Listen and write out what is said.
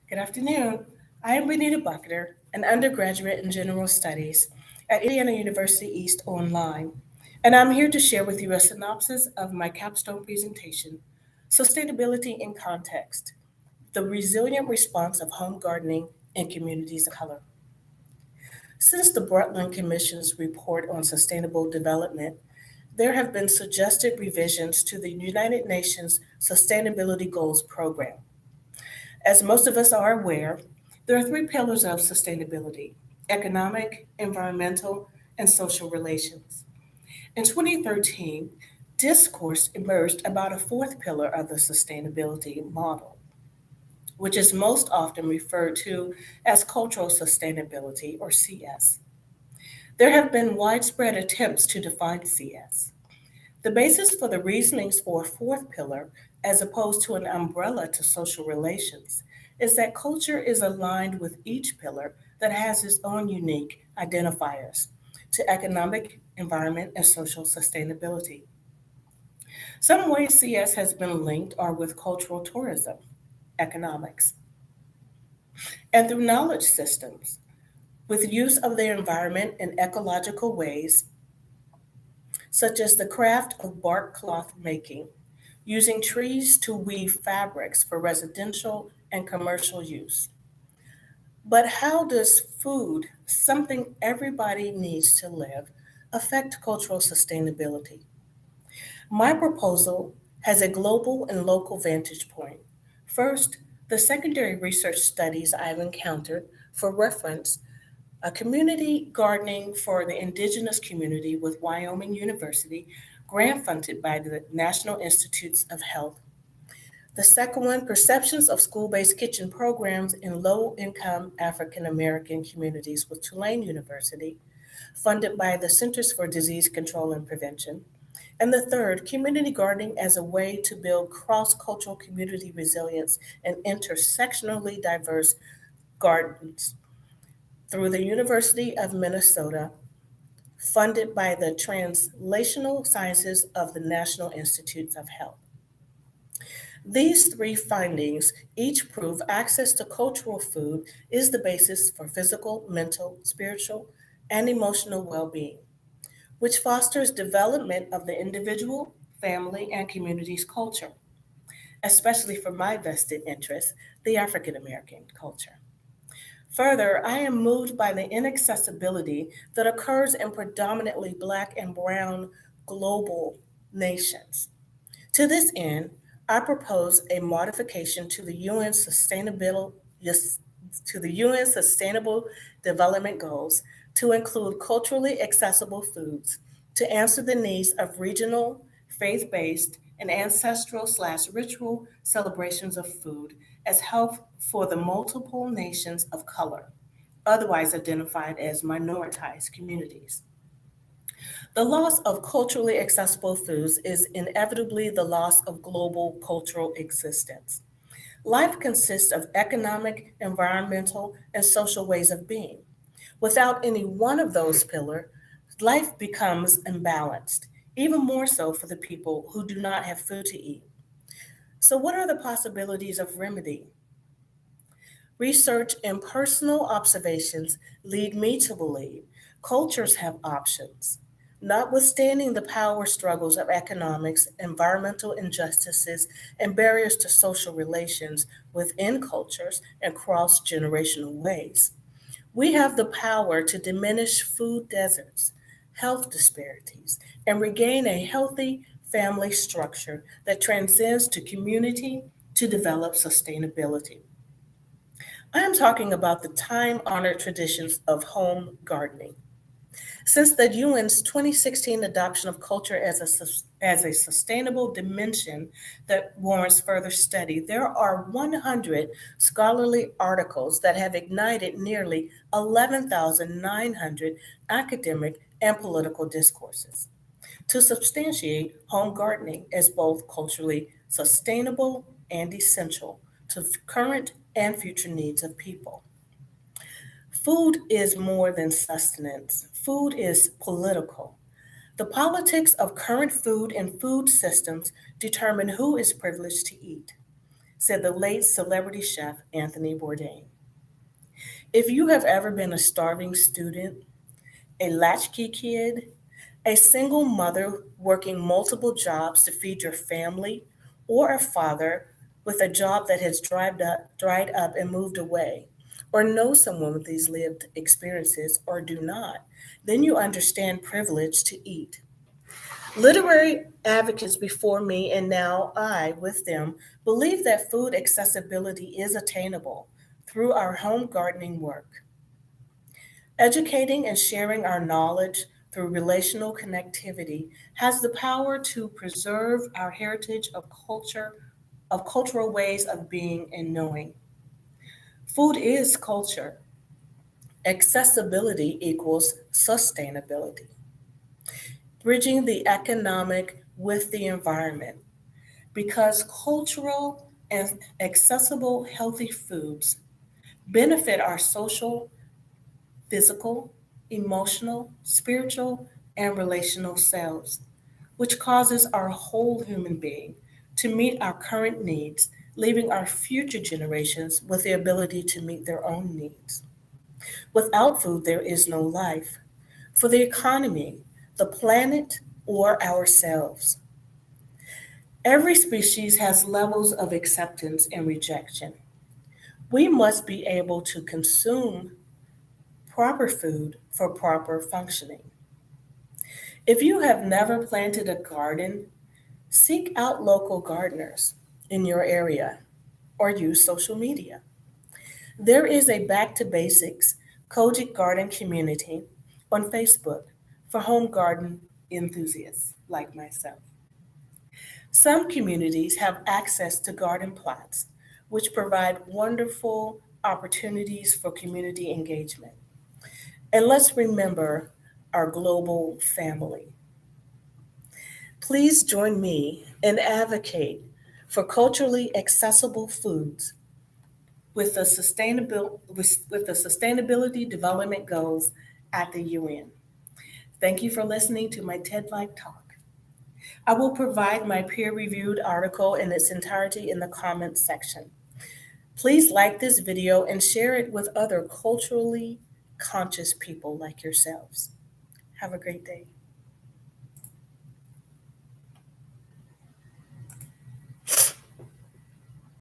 Good afternoon. I am Benita Buckner, an undergraduate in General Studies at Indiana University East Online, and I'm here to share with you a synopsis of my capstone presentation, Sustainability in Context, the Resilient Response of Home Gardening in Communities of Color. Since the Brundtland Commission's report on sustainable development, there have been suggested revisions to the United Nations Sustainability Goals program. As most of us are aware, there are three pillars of sustainability: economic, environmental, and social relations. In 2013, discourse emerged about a fourth pillar of the sustainability model, which is most often referred to as cultural sustainability or CS. There have been widespread attempts to define CS. The basis for the reasonings for a fourth pillar, as opposed to an umbrella to social relations, is that culture is aligned with each pillar that has its own unique identifiers to economic, environment, and social sustainability. Some ways CS has been linked are with cultural tourism, economics, and through knowledge systems, with use of their environment in ecological ways, such as the craft of bark cloth making, using trees to weave fabrics for residential and commercial use. But how does food, something everybody needs to live, affect cultural sustainability? My proposal has a global and local vantage point. First, the secondary research studies I've encountered for reference: a community gardening for the indigenous community with Wyoming University, grant funded by the National Institutes of Health. The second one, perceptions of school-based kitchen programs in low-income African American communities with Tulane University, funded by the Centers for Disease Control and Prevention. And the third, community gardening as a way to build cross-cultural community resilience and intersectionally diverse gardens through the University of Minnesota, funded by the Translational Sciences of the National Institutes of Health. These three findings each prove access to cultural food is the basis for physical, mental, spiritual, and emotional well being, which fosters development of the individual, family, and community's culture, especially for my vested interest, the African American culture. Further, I am moved by the inaccessibility that occurs in predominantly Black and Brown global nations. To this end, I propose a modification to the UN Sustainable Development Goals to include culturally accessible foods to answer the needs of regional, faith-based, and ancestral/ritual celebrations of food as health for the multiple nations of color, otherwise identified as minoritized communities. The loss of culturally accessible foods is inevitably the loss of global cultural existence. Life consists of economic, environmental, and social ways of being. Without any one of those pillars, life becomes imbalanced, even more so for the people who do not have food to eat. So, what are the possibilities of remedy? Research and personal observations lead me to believe cultures have options. Notwithstanding the power struggles of economics, environmental injustices, and barriers to social relations within cultures and cross generational ways, we have the power to diminish food deserts, health disparities, and regain a healthy family structure that transcends to community to develop sustainability. I am talking about the time honored traditions of home gardening. Since the UN's 2016 adoption of culture as a sustainable dimension that warrants further study, there are 100 scholarly articles that have ignited nearly 11,900 academic and political discourses to substantiate home gardening as both culturally sustainable and essential to current and future needs of people. Food is more than sustenance. Food is political. The politics of current food and food systems determine who is privileged to eat. said the late celebrity chef Anthony Bourdain. If you have ever been a starving student, a latchkey kid, a single mother working multiple jobs to feed your family, or a father with a job that has dried up and moved away, or know someone with these lived experiences or do not, then you understand privilege to eat. Literary advocates before me, and now I with them, believe that food accessibility is attainable through our home gardening work. Educating and sharing our knowledge through relational connectivity has the power to preserve our heritage of cultural ways of being and knowing. Food is culture. Accessibility equals sustainability. Bridging the economic with the environment because cultural and accessible healthy foods benefit our social, physical, emotional, spiritual, and relational selves, which causes our whole human being to meet our current needs, leaving our future generations with the ability to meet their own needs. Without food, there is no life for the economy, the planet, or ourselves. Every species has levels of acceptance and rejection. We must be able to consume proper food for proper functioning. If you have never planted a garden, seek out local gardeners in your area or use social media. There is a Back to Basics Kojic Garden community on Facebook for home garden enthusiasts like myself. Some communities have access to garden plots, which provide wonderful opportunities for community engagement. And let's remember our global family. Please join me and advocate for culturally accessible foods with the Sustainability Development Goals at the UN. Thank you for listening to my TED Like talk. I will provide my peer-reviewed article in its entirety in the comments section. Please like this video and share it with other culturally conscious people like yourselves. Have a great day.